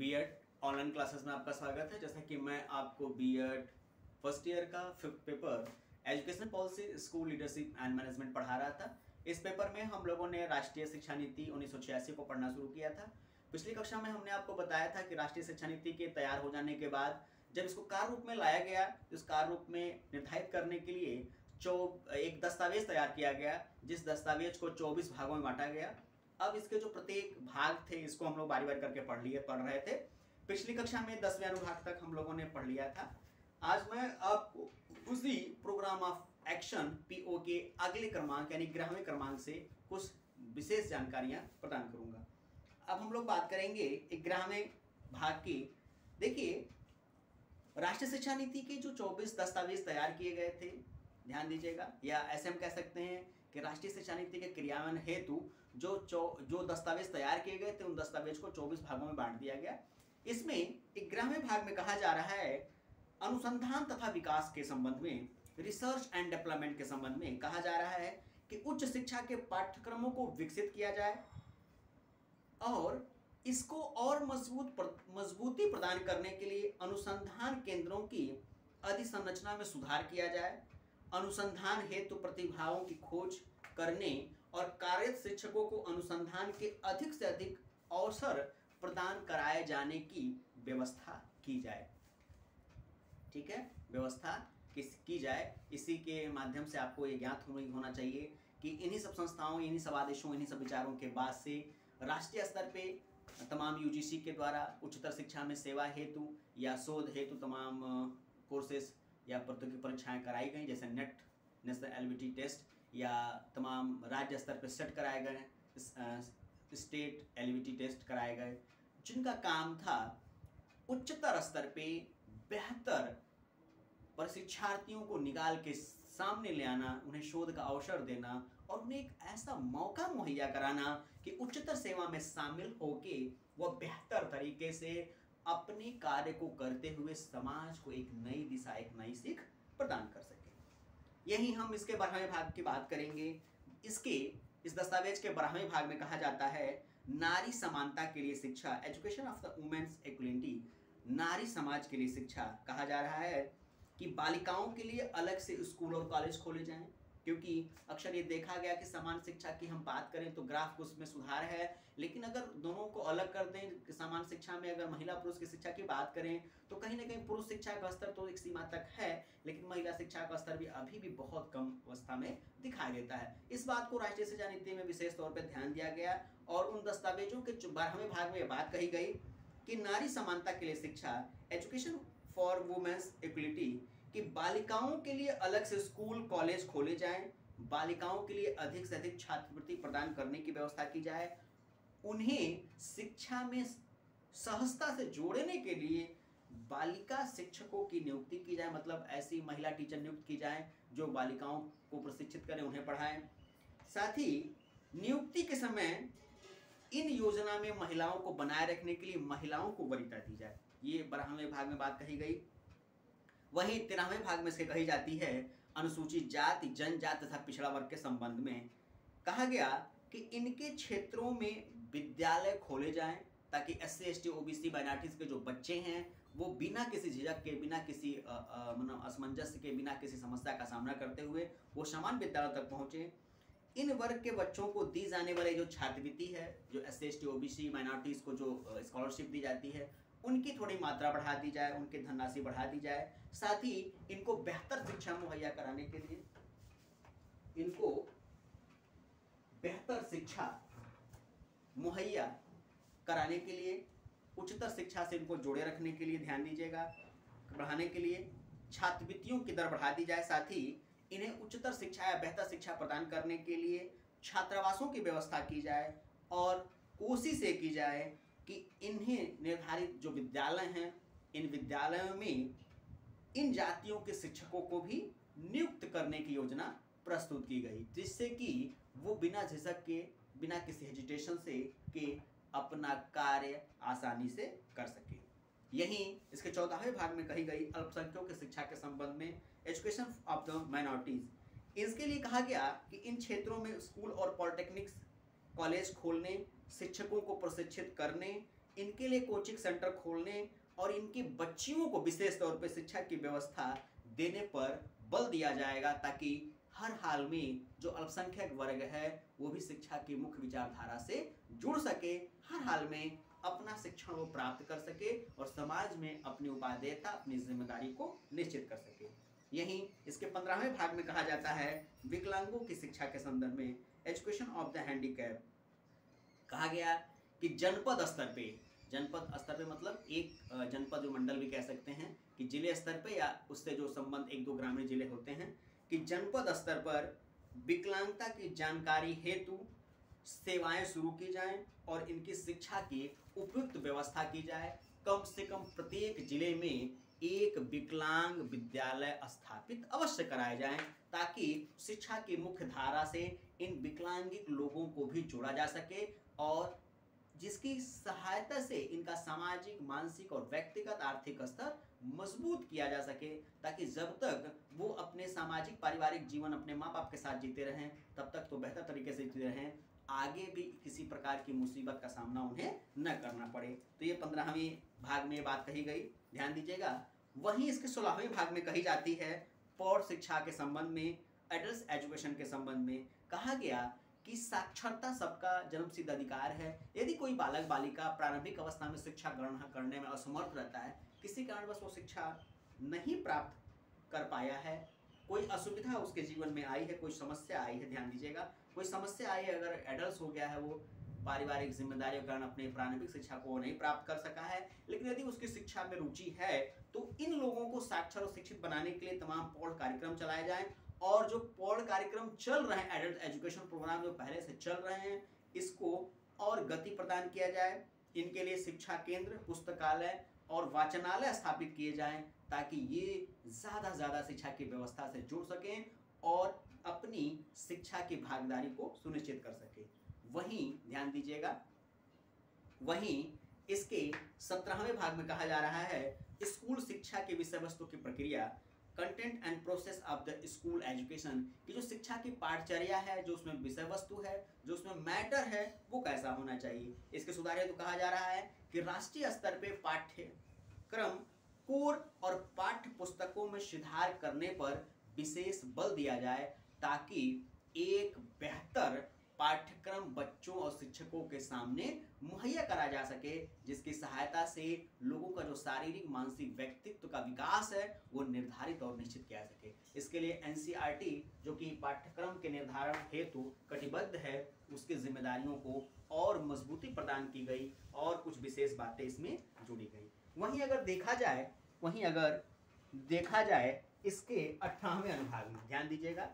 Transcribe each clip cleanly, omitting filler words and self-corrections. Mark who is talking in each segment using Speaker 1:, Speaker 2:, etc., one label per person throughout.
Speaker 1: BEd online classes में आपका स्वागत है। जैसा कि मैं आपको बीएड फर्स्ट ईयर का 5th paper education policy school leadership and management पढ़ा रहा था। इस पेपर में हम लोगों ने राष्ट्रीय शिक्षा नीति 1986 को पढ़ना शुरू किया था। पिछली कक्षा में हमने आपको बताया था कि राष्ट्रीय शिक्षा नीति के तैयार हो जाने के बाद जब इसको कार्य रूप में लाया गया, इस कार्य रूप में निर्धारित करने के लिए एक दस्तावेज तैयार किया गया, जिस दस्तावेज को 24 भागों में बांटा गया। अब इसके जो प्रत्येक भाग थे इसको हम लोग बारी बारी करके पढ़ रहे थे। पिछली कक्षा में 10वें अनुभाग तक हम लोगों ने पढ़ लिया था। आज मैं आपको उसी प्रोग्राम ऑफ एक्शन पीओ के अगले क्रमांक यानी 11वें क्रमांक से कुछ विशेष जानकारियां प्रदान करूंगा। अब हम लोग बात करेंगे 11वें भाग की। देखिए, राष्ट्रीय शिक्षा नीति के जो 24 दस्तावेज तैयार किए गए थे, ध्यान दीजिएगा, या ऐसे हम कह सकते हैं कि राष्ट्रीय शिक्षा नीति के क्रियान्वयन हेतु जो दस्तावेज तैयार किए गए थे उन दस्तावेज को 24 भागों में बांट दिया गया। इसमें 11वें भाग में कहा जा रहा है अनुसंधान तथा विकास के संबंध में, रिसर्च एंड डेवलपमेंट के संबंध में कहा जा रहा है कि उच्च शिक्षा के पाठ्यक्रमों को विकसित किया जाए और इसको और मजबूती प्रदान करने के लिए अनुसंधान केंद्रों की अधिसंरचना में सुधार किया जाए। अनुसंधान हेतु प्रतिभाओं की खोज करने और कार्यरत शिक्षकों को अनुसंधान के अधिक से अधिक अवसर प्रदान कराए जाने की व्यवस्था की जाए। ठीक है, व्यवस्था की जाए। इसी के माध्यम से आपको ये ज्ञात होना चाहिए कि इन्हीं सब संस्थाओं, इन्हीं सब आदेशों, इन्हीं सब विचारों के बाद से राष्ट्रीय स्तर पे तमाम यूजीसी के द्वारा उच्चतर शिक्षा में सेवा हेतु या शोध हेतु तमाम कोर्सेस या प्रतियोगी परीक्षाएं कराई गई, जैसे नेट नेशनल एलिजिबिलिटी टेस्ट, या तमाम राज्य स्तर पर सेट कराए गए, स्टेट एलिजिबिलिटी टेस्ट कराए गए, जिनका काम था उच्चतर स्तर पे बेहतर प्रशिक्षार्थियों को निकाल के सामने ले आना, उन्हें शोध का अवसर देना और उन्हें एक ऐसा मौका मुहैया कराना कि उच्चतर सेवा में शामिल होके वह बेहतर तरीके से अपने कार्य को करते हुए समाज को एक नई दिशा, एक नई सीख प्रदान कर सके। यही हम इसके 12वें भाग की बात करेंगे। इस दस्तावेज के 12वें भाग में कहा जाता है नारी समानता के लिए शिक्षा, education of the womens equality, नारी समाज के लिए शिक्षा। कहा जा रहा है कि बालिकाओं के लिए अलग से स्कूल और कॉलेज खोले जाएं, क्योंकि अक्सर ये देखा गया कि समान शिक्षा की हम बात करें तो ग्राफ उसमें सुधार है, लेकिन अगर दोनों को अलग कर दें, समान शिक्षा में अगर महिला पुरुष की शिक्षा की बात करें तो कहीं ना कहीं पुरुष शिक्षा का स्तर तो एक सीमा तक है, लेकिन महिला शिक्षा का स्तर भी अभी भी बहुत कम अवस्था में दिखाई देता है। इस बात को राष्ट्रीय शिक्षा नीति में विशेष तौर पर ध्यान दिया गया और उन दस्तावेजों के 12वें भाग में बात कही गई कि नारी समानता के लिए शिक्षा, एजुकेशन फॉर वुमेन्स इक्वलिटी, कि बालिकाओं के लिए अलग से स्कूल कॉलेज खोले जाएं, बालिकाओं के लिए अधिक से अधिक छात्रवृत्ति प्रदान करने की व्यवस्था की जाए, उन्हें शिक्षा में सहजता से जोड़ने के लिए बालिका शिक्षकों की नियुक्ति की जाए, मतलब ऐसी महिला टीचर नियुक्त की जाए जो बालिकाओं को प्रशिक्षित करें, उन्हें पढ़ाएं। साथ ही नियुक्ति के समय इन योजना में महिलाओं को बनाए रखने के लिए महिलाओं को वरीयता दी जाए। ये 12वें भाग में बात कही गई। वहीं 13वें भाग में इसके कही जाती है अनुसूचित जाति, जनजाति तथा पिछड़ा वर्ग के संबंध में कहा गया कि इनके क्षेत्रों में विद्यालय खोले जाएं ताकि SC, ST, OBC माइनॉरिटीज के जो बच्चे हैं वो बिना किसी झिझक के, बिना किसी असमंजस के, बिना किसी समस्या का सामना करते हुए वो समान विद्यालयों तक पहुंचे। इन वर्ग के बच्चों को दी जाने वाली जो छात्रवृत्ति है, जो SC, ST, OBC माइनॉरिटीज को जो स्कॉलरशिप दी जाती है, उनकी थोड़ी मात्रा बढ़ा दी जाए, उनकी धनराशि बढ़ा दी जाए। साथ ही इनको बेहतर शिक्षा मुहैया कराने के लिए, इनको बेहतर शिक्षा मुहैया कराने के लिए, उच्चतर शिक्षा से इनको जोड़े रखने के लिए ध्यान दीजिएगा, बढ़ाने के लिए छात्रवृत्तियों की दर बढ़ा दी जाए। साथ ही इन्हें उच्चतर शिक्षा या बेहतर शिक्षा प्रदान करने के लिए छात्रावासों की व्यवस्था की जाए और कोशिश ये की जाए कि इन्हें निर्धारित जो विद्यालय हैं, इन विद्यालयों में इन जातियों के शिक्षकों को भी नियुक्त करने की योजना प्रस्तुत की गई, जिससे कि वो बिना झिझक के, बिना किसी हेजिटेशन से कि अपना कार्य आसानी से कर सके। यहीं इसके 14वें भाग में कही गई अल्पसंख्यकों की शिक्षा के संबंध में, एजुकेशन ऑफ द माइनॉरिटीज, इसके लिए कहा गया कि इन क्षेत्रों में स्कूल और पॉलिटेक्निक्स कॉलेज खोलने, शिक्षकों को प्रशिक्षित करने, इनके लिए कोचिंग सेंटर खोलने और इनकी बच्चियों को विशेष तौर पर शिक्षा की व्यवस्था देने पर बल दिया जाएगा, ताकि हर हाल में जो अल्पसंख्यक वर्ग है वो भी शिक्षा की मुख्य विचारधारा से जुड़ सके, हर हाल में अपना शिक्षण वो प्राप्त कर सके और समाज में अपनी उपादेयता, अपनी जिम्मेदारी को निश्चित कर सके। यहीं इसके 15वें भाग में कहा जाता है विकलांगों की शिक्षा के संदर्भ में, एजुकेशन ऑफ द हैंडीकैप, कहा गया कि जनपद स्तर पे मतलब एक जनपद जो मंडल भी कह सकते हैं, कि जिले स्तर पे या उससे जो संबंध 1-2 ग्रामीण जिले होते हैं, कि जनपद स्तर पर विकलांगता की जानकारी हेतु सेवाएं शुरू की जाएं और इनकी शिक्षा की उपयुक्त व्यवस्था की जाए। कम से कम प्रत्येक जिले में एक विकलांग विद्यालय स्थापित अवश्य कराए जाएं, ताकि शिक्षा की मुख्य धारा से इन विकलांगिक लोगों को भी जोड़ा जा सके और जिसकी सहायता से इनका सामाजिक, मानसिक और व्यक्तिगत आर्थिक स्तर मजबूत किया जा सके, ताकि जब तक वो अपने सामाजिक पारिवारिक जीवन अपने माँ बाप के साथ जीते रहें तब तक तो बेहतर तरीके से जीते रहें, आगे भी किसी प्रकार की मुसीबत का सामना उन्हें न करना पड़े। तो ये 15वें भाग में बात कही गई, ध्यान दीजिएगा। वहीं इसके 16वें भाग में कही जाती है प्रौढ़ शिक्षा के संबंध में, एडल्ट एजुकेशन के संबंध में, कहा गया कि साक्षरता सबका जन्मसिद्ध अधिकार है। यदि कोई बालक बालिका प्रारंभिक अवस्था में शिक्षा ग्रहण करने में असमर्थ रहता है, किसी कारणवश वो शिक्षा नहीं प्राप्त कर पाया है, कोई असुविधा उसके जीवन में आई है, कोई समस्या आई है, ध्यान दीजिएगा, कोई समस्या आई है, अगर एडल्ट हो गया है, वो पारिवारिक जिम्मेदारियों के कारण अपने प्रारंभिक शिक्षा को नहीं प्राप्त कर सका है, लेकिन यदि उसकी शिक्षा में रुचि है तो इन लोगों को साक्षर और शिक्षित बनाने के लिए तमाम प्रौढ़ कार्यक्रम चलाए जाएं और जो प्रौढ़ कार्यक्रम चल रहे हैं, एडल्ट एजुकेशन प्रोग्राम जो पहले से चल रहे हैं, इसको और गति प्रदान किया जाए। इनके लिए शिक्षा केंद्र, पुस्तकालय और वाचनालय स्थापित किए जाएं, ताकि ये ज़्यादा शिक्षा की व्यवस्था से जुड़ सकें और अपनी शिक्षा की भागीदारी को सुनिश्चित कर सकें। वहीं ध्यान दीजिएगा, वहीं इसके 17वें भाग में कहा जा रहा है स्कूल शिक्षा के विषय वस्तु की प्रक्रिया, content and process of the school education, की जो शिक्षा की पाठचर्या है, जो उसमें विषय वस्तु है, जो उसमें मैटर है, वो कैसा होना चाहिए। इसके सुधार हेतु कहा जा रहा है कि राष्ट्रीय स्तर पे पाठ्यक्रम, कोर और पाठ्य पुस्तकों में सुधार करने पर विशेष बल दिया जाए, ताकि एक बेहतर पाठ्यक्रम बच्चों और शिक्षकों के सामने मुहैया करा जा सके, जिसकी सहायता से लोगों का जो शारीरिक, मानसिक, व्यक्तित्व का विकास है वो निर्धारित और निश्चित किया जा सके। इसके लिए एनसीईआरटी जो कि पाठ्यक्रम के निर्धारण हेतु कटिबद्ध है, उसकी जिम्मेदारियों को और मजबूती प्रदान की गई और कुछ विशेष बातें इसमें जुड़ी गई। वहीं अगर देखा जाए इसके 18वें अनुभाग में, ध्यान दीजिएगा,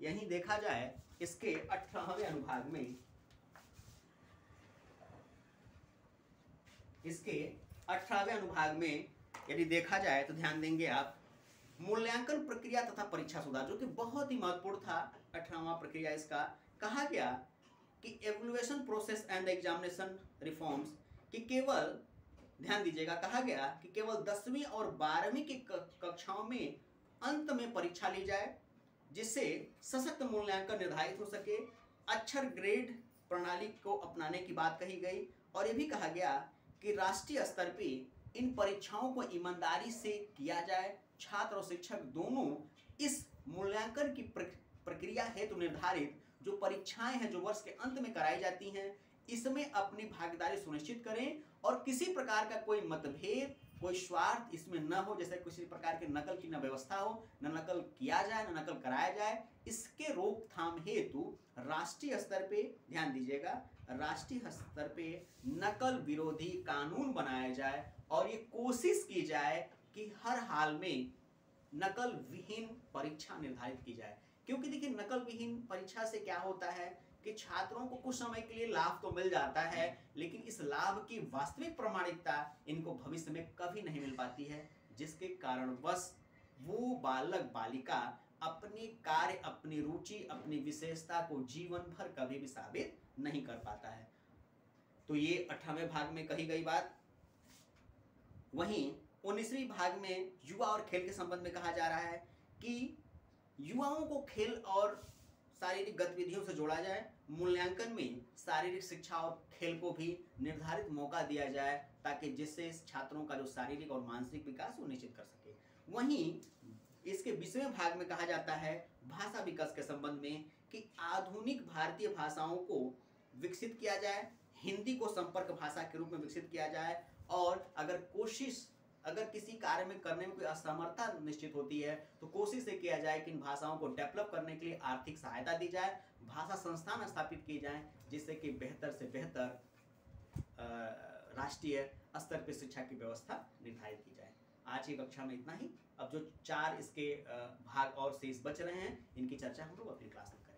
Speaker 1: यहीं देखा जाए इसके 18वें अनुभाग में, इसके 18वें अनुभाग में यदि देखा जाए तो ध्यान देंगे आप, मूल्यांकन प्रक्रिया तथा परीक्षा सुधार, जो कि बहुत ही महत्वपूर्ण था। 18वां प्रक्रिया इसका कहा गया कि एवल्यूएशन प्रोसेस एंड एग्जामिनेशन रिफॉर्म्स, कि केवल ध्यान दीजिएगा, कहा गया कि केवल 10वीं और 12वीं की कक्षाओं में अंत में परीक्षा ली जाए, जिससे सशक्त मूल्यांकन निर्धारित हो सके। अक्षर ग्रेड प्रणाली को अपनाने की बात कही गई और यह भी कहा गया कि राष्ट्रीय स्तर पे इन परीक्षाओं को ईमानदारी से किया जाए। छात्र और शिक्षक दोनों इस मूल्यांकन की प्रक्रिया हेतु निर्धारित जो परीक्षाएं हैं, जो वर्ष के अंत में कराई जाती हैं, इसमें अपनी भागीदारी सुनिश्चित करें और किसी प्रकार का कोई मतभेद, कोई स्वार्थ इसमें न हो, जैसे किसी प्रकार के नकल की न व्यवस्था हो, न नकल किया जाए, न नकल कराया जाए। इसके रोकथाम हेतु राष्ट्रीय स्तर पे, ध्यान दीजिएगा, राष्ट्रीय स्तर पे नकल विरोधी कानून बनाया जाए और ये कोशिश की जाए कि हर हाल में नकल विहीन परीक्षा निर्धारित की जाए। क्योंकि देखिए, नकल विहीन परीक्षा से क्या होता है कि छात्रों को कुछ समय के लिए लाभ तो मिल जाता है, लेकिन इस लाभ की वास्तविक प्रामाणिकता इनको भविष्य में कभी नहीं मिल पाती है, जिसके कारणवश वो बालक बालिका अपने कार्य, अपनी रुचि, अपनी विशेषता को जीवन भर कभी भी साबित नहीं कर पाता है। तो ये 18वें भाग में कही गई बात। वहीं 19वीं भाग में युवा और खेल के संबंध में कहा जा रहा है कि युवाओं को खेल और शारीरिक गतिविधियों से जोड़ा जाए। मूल्यांकन में शारीरिक शिक्षा और खेल को भी निर्धारित मौका दिया जाए ताकि जिससे छात्रों का जो शारीरिक और मानसिक विकास वो निश्चित कर सके। वहीं इसके 20वें भाग में कहा जाता है भाषा विकास के संबंध में कि आधुनिक भारतीय भाषाओं को विकसित किया जाए, हिंदी को संपर्क भाषा के रूप में विकसित किया जाए, और अगर किसी कार्य में करने में कोई असमर्थता निश्चित होती है तो कोशिश ये किया जाए कि इन भाषाओं को डेवलप करने के लिए आर्थिक सहायता दी जाए, भाषा संस्थान स्थापित किए जाएं जिससे कि बेहतर से बेहतर राष्ट्रीय स्तर पर शिक्षा की व्यवस्था निर्धारित की जाए। आज की कक्षा में इतना ही। अब जो 4 इसके भाग और शेष बच रहे हैं इनकी चर्चा हम लोग अपनी क्लास में